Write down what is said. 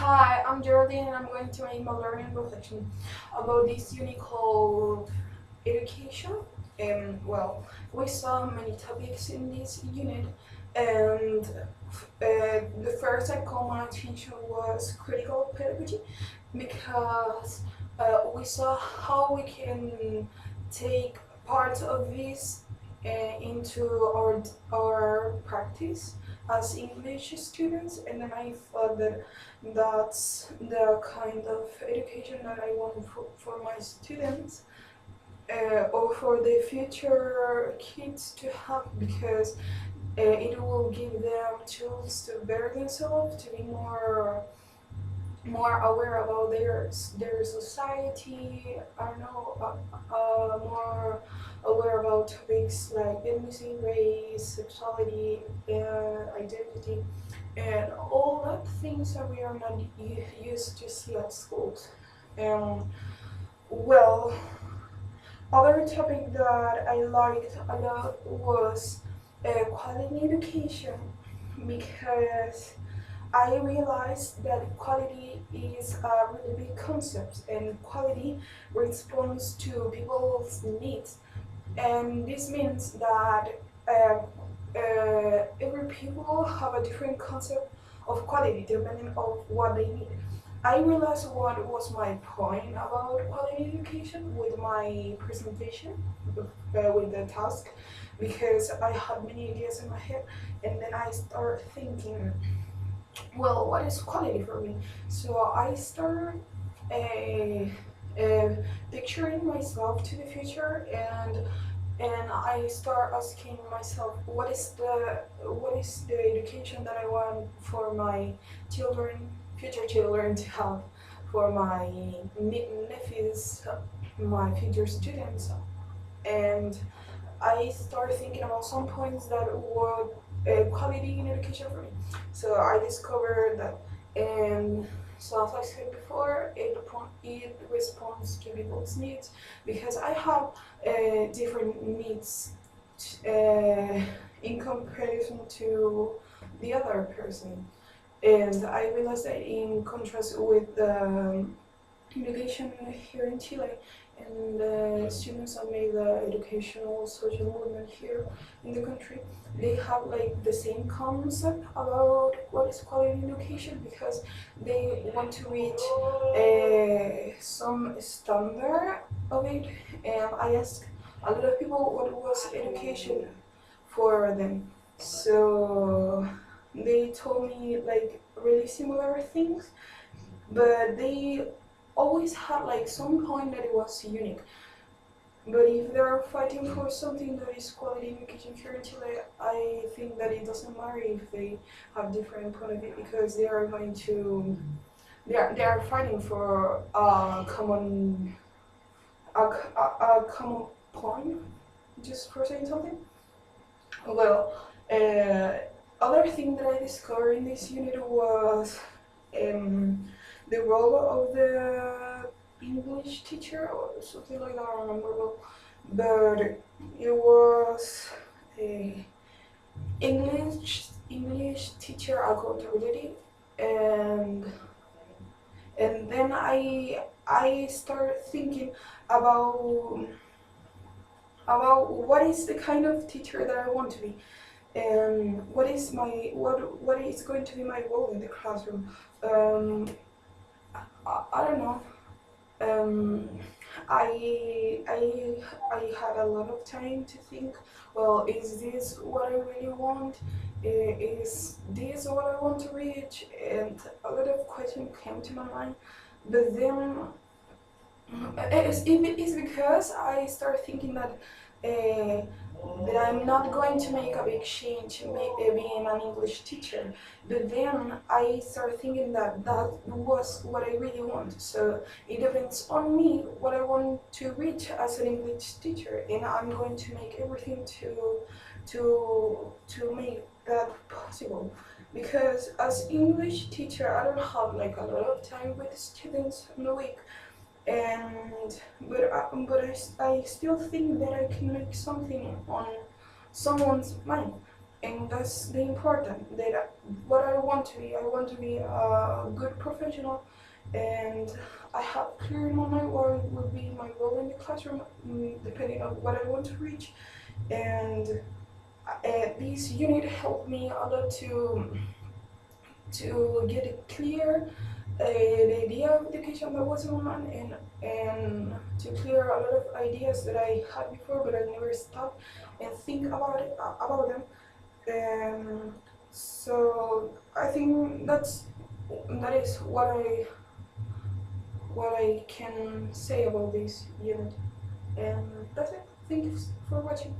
Hi, I'm Geraldine and I'm going to make my learning reflection about this unit called education. We saw many topics in this unit, and the first that caught my attention was critical pedagogy because we saw how we can take parts of this into our practice as English students, and then I thought that that's the kind of education that I want for my students or for the future kids to have because it will give them tools to better themselves, to be more aware about their society. I don't know, more aware about topics like ethnicity, race, sexuality, identity, and all that things that we are not used to see at schools. Um, well, other topic that I liked a lot was quality education because I realized that quality is a really big concept and quality responds to people's needs. And this means that every people have a different concept of quality depending on what they need. I realized what was my point about quality education with my presentation, with the task, because I had many ideas in my head, and then I started thinking, well, what is quality for me? So I started uh, picturing myself to the future, and I start asking myself, what is the education that I want for my children, future children to have, for my nephews, my future students, and I started thinking about some points that were quality in education for me. So I discovered that, and so as I said before, it responds to people's needs because I have different needs uh, in comparison to the other person. And I realized that in contrast with the education here in Chile and the students that made the educational social movement here in the country, they have like the same concept about what is quality education because they want to reach some standard of it. And I asked a lot of people what was education for them. So they told me like really similar things, but they always had like some point that it was unique. But if they're fighting for something that is quality education here in Chile, I think that it doesn't matter if they have different point of view because they are going to they are fighting for a common point. Just for saying something. Well, uh, other thing that I discovered in this unit was um, the role of the English teacher or something like that. I don't remember well, but it was a English teacher accountability, and then I started thinking about what is the kind of teacher that I want to be and what is going to be my role in the classroom. Um, I don't know. Um, I had a lot of time to think. Well, is this what I really want? Is this what I want to reach? And a lot of questions came to my mind. But then it's because I started thinking that I'm not going to make a big change being an English teacher. But then I started thinking that that was what I really want. So it depends on me what I want to reach as an English teacher, and I'm going to make everything to make that possible. Because as English teacher, I don't have like a lot of time with students in the week, and but I still think that I can make something on someone's mind. and that's the important that what I want to be. I want to be a good professional, and I have clear in my mind what will be my role in the classroom, depending on what I want to reach. And this unit helped me a lot to get it clear the idea of education that was in my mind, and to clear a lot of ideas that I had before, but I never stopped and think about it about them. So I think that is what I can say about this unit, and that's it. Thank you for watching.